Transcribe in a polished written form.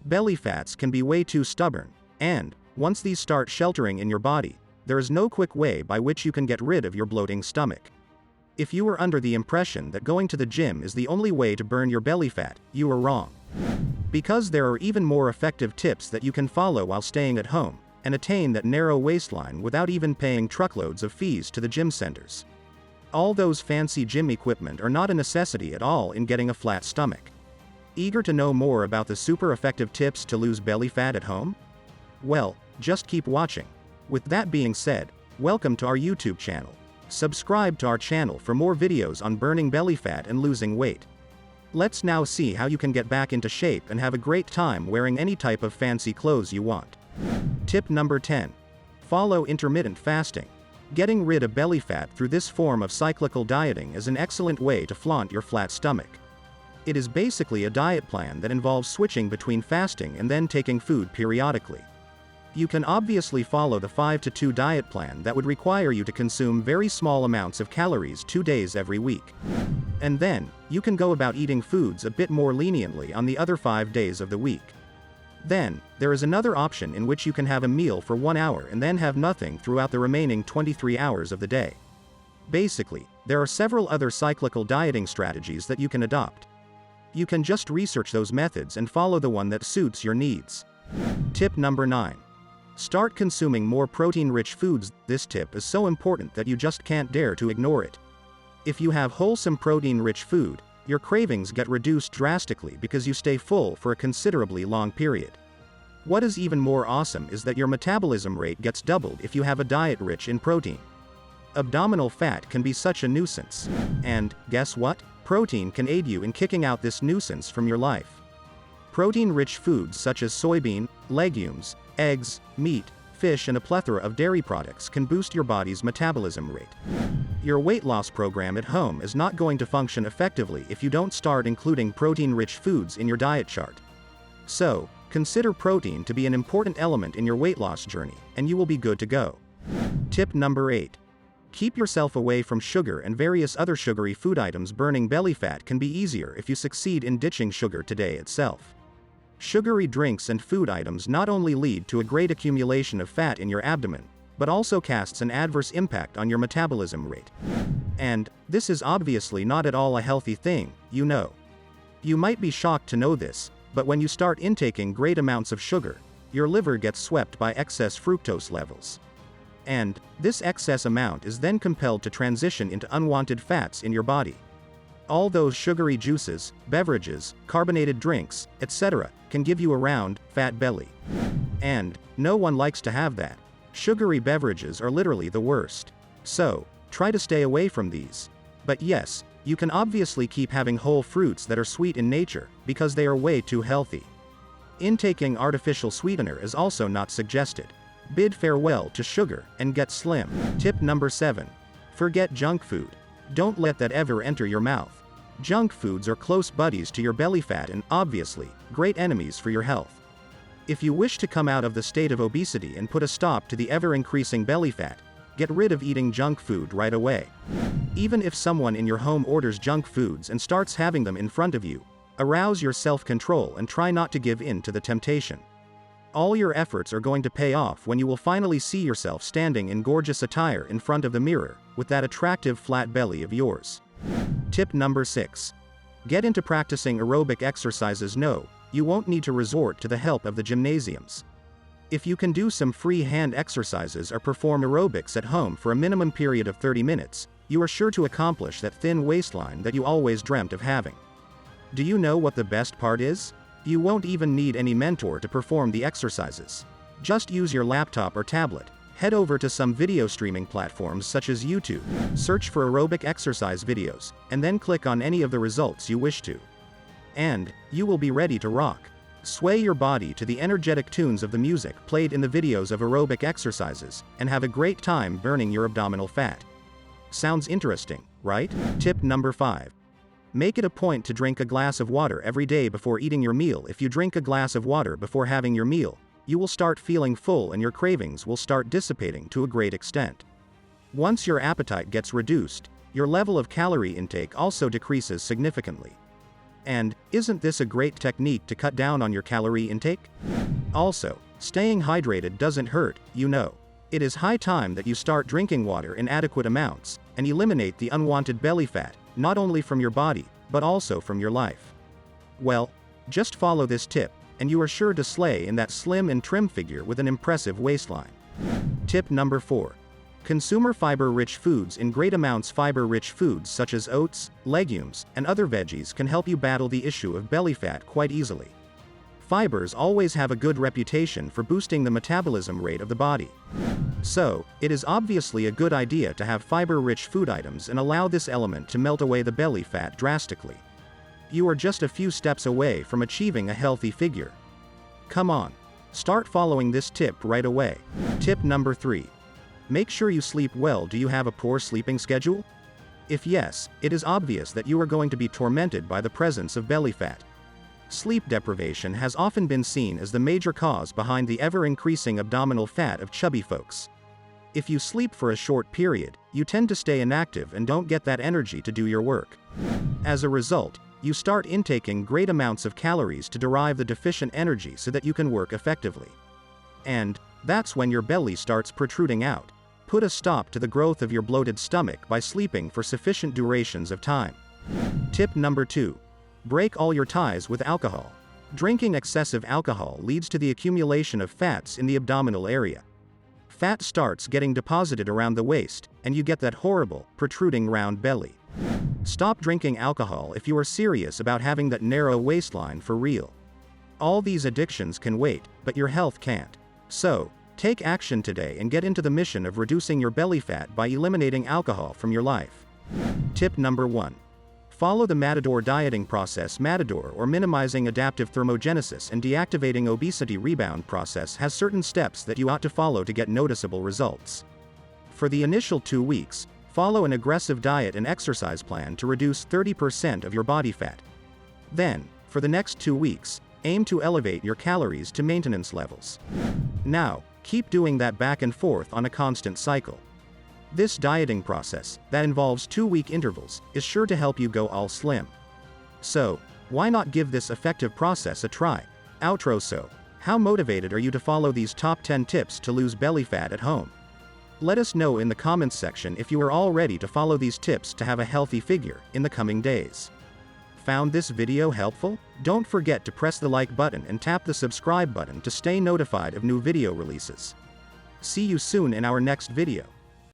Belly fats can be way too stubborn, and, once these start sheltering in your body, there is no quick way by which you can get rid of your bloating stomach. If you are under the impression that going to the gym is the only way to burn your belly fat, you are wrong. Because there are even more effective tips that you can follow while staying at home, and attain that narrow waistline without even paying truckloads of fees to the gym centers. All those fancy gym equipment are not a necessity at all in getting a flat stomach. Eager to know more about the super effective tips to lose belly fat at home? Well, just keep watching. With that being said, welcome to our YouTube channel. Subscribe to our channel for more videos on burning belly fat and losing weight. Let's now see how you can get back into shape and have a great time wearing any type of fancy clothes you want. Tip number 10. Follow intermittent fasting. Getting rid of belly fat through this form of cyclical dieting is an excellent way to flaunt your flat stomach. It is basically a diet plan that involves switching between fasting and then taking food periodically. You can obviously follow the 5-to-2 diet plan that would require you to consume very small amounts of calories 2 days every week. And then, you can go about eating foods a bit more leniently on the other 5 days of the week. Then, there is another option in which you can have a meal for 1 hour and then have nothing throughout the remaining 23 hours of the day. Basically, there are several other cyclical dieting strategies that you can adopt. You can just research those methods and follow the one that suits your needs. Tip number 9. Start consuming more protein-rich foods. This tip is so important that you just can't dare to ignore it. If you have wholesome protein-rich food, your cravings get reduced drastically because you stay full for a considerably long period. What is even more awesome is that your metabolism rate gets doubled if you have a diet rich in protein. Abdominal fat can be such a nuisance. And, guess what? Protein can aid you in kicking out this nuisance from your life. Protein-rich foods such as soybean, legumes, eggs, meat, fish and a plethora of dairy products can boost your body's metabolism rate. Your weight loss program at home is not going to function effectively if you don't start including protein-rich foods in your diet chart. So, consider protein to be an important element in your weight loss journey, and you will be good to go. Tip number 8. Keep yourself away from sugar and various other sugary food items. Burning belly fat can be easier if you succeed in ditching sugar today itself. Sugary drinks and food items not only lead to a great accumulation of fat in your abdomen, but also casts an adverse impact on your metabolism rate. And, this is obviously not at all a healthy thing, you know. You might be shocked to know this, but when you start intaking great amounts of sugar, your liver gets swept by excess fructose levels. And, this excess amount is then compelled to transition into unwanted fats in your body. All those sugary juices, beverages, carbonated drinks, etc., can give you a round, fat belly. And, no one likes to have that. Sugary beverages are literally the worst. So, try to stay away from these. But yes, you can obviously keep having whole fruits that are sweet in nature, because they are way too healthy. Intaking artificial sweetener is also not suggested. Bid farewell to sugar, and get slim. Tip number 7. Forget junk food. Don't let that ever enter your mouth. Junk foods are close buddies to your belly fat and, obviously, great enemies for your health. If you wish to come out of the state of obesity and put a stop to the ever-increasing belly fat, get rid of eating junk food right away. Even if someone in your home orders junk foods and starts having them in front of you, arouse your self-control and try not to give in to the temptation. All your efforts are going to pay off when you will finally see yourself standing in gorgeous attire in front of the mirror, with that attractive flat belly of yours. Tip number 6. Get into practicing aerobic exercises. No, you won't need to resort to the help of the gymnasiums. If you can do some free hand exercises or perform aerobics at home for a minimum period of 30 minutes, you are sure to accomplish that thin waistline that you always dreamt of having. Do you know what the best part is? You won't even need any mentor to perform the exercises. Just use your laptop or tablet. Head over to some video streaming platforms such as YouTube, search for aerobic exercise videos, and then click on any of the results you wish to. And, you will be ready to rock. Sway your body to the energetic tunes of the music played in the videos of aerobic exercises, and have a great time burning your abdominal fat. Sounds interesting, right? Tip number 5. Make it a point to drink a glass of water every day before eating your meal. If you drink a glass of water before having your meal, you will start feeling full and your cravings will start dissipating to a great extent. Once your appetite gets reduced, your level of calorie intake also decreases significantly. And, isn't this a great technique to cut down on your calorie intake? Also, staying hydrated doesn't hurt, you know. It is high time that you start drinking water in adequate amounts, and eliminate the unwanted belly fat, not only from your body, but also from your life. Well, just follow this tip, and you are sure to slay in that slim and trim figure with an impressive waistline. Tip number 4. Consumer fiber-rich foods in great amounts. Fiber-rich foods such as oats, legumes, and other veggies can help you battle the issue of belly fat quite easily. Fibers always have a good reputation for boosting the metabolism rate of the body. So, it is obviously a good idea to have fiber-rich food items and allow this element to melt away the belly fat drastically. You are just a few steps away from achieving a healthy figure. Come on, start following this tip right away. Tip number 3. Make sure you sleep well. Do you have a poor sleeping schedule? If yes, it is obvious that you are going to be tormented by the presence of belly fat. Sleep deprivation has often been seen as the major cause behind the ever-increasing abdominal fat of chubby folks. If you sleep for a short period, you tend to stay inactive and don't get that energy to do your work. As a result, you start intaking great amounts of calories to derive the deficient energy so that you can work effectively. And that's when your belly starts protruding out. Put a stop to the growth of your bloated stomach by sleeping for sufficient durations of time. Tip number 2. Break all your ties with alcohol. Drinking excessive alcohol leads to the accumulation of fats in the abdominal area. Fat starts getting deposited around the waist, and you get that horrible, protruding round belly. Stop drinking alcohol if you are serious about having that narrow waistline for real. All these addictions can wait, but your health can't. So, take action today and get into the mission of reducing your belly fat by eliminating alcohol from your life. Tip number 1. Follow the Matador dieting process. Matador, or minimizing adaptive thermogenesis and deactivating obesity rebound process, has certain steps that you ought to follow to get noticeable results. For the initial 2 weeks, follow an aggressive diet and exercise plan to reduce 30% of your body fat. Then, for the next 2 weeks, aim to elevate your calories to maintenance levels. Now, keep doing that back and forth on a constant cycle. This dieting process, that involves 2-week intervals, is sure to help you go all slim. So, why not give this effective process a try? Outro. So, how motivated are you to follow these top 10 tips to lose belly fat at home? Let us know in the comments section if you are all ready to follow these tips to have a healthy figure in the coming days. Found this video helpful? Don't forget to press the like button and tap the subscribe button to stay notified of new video releases. See you soon in our next video.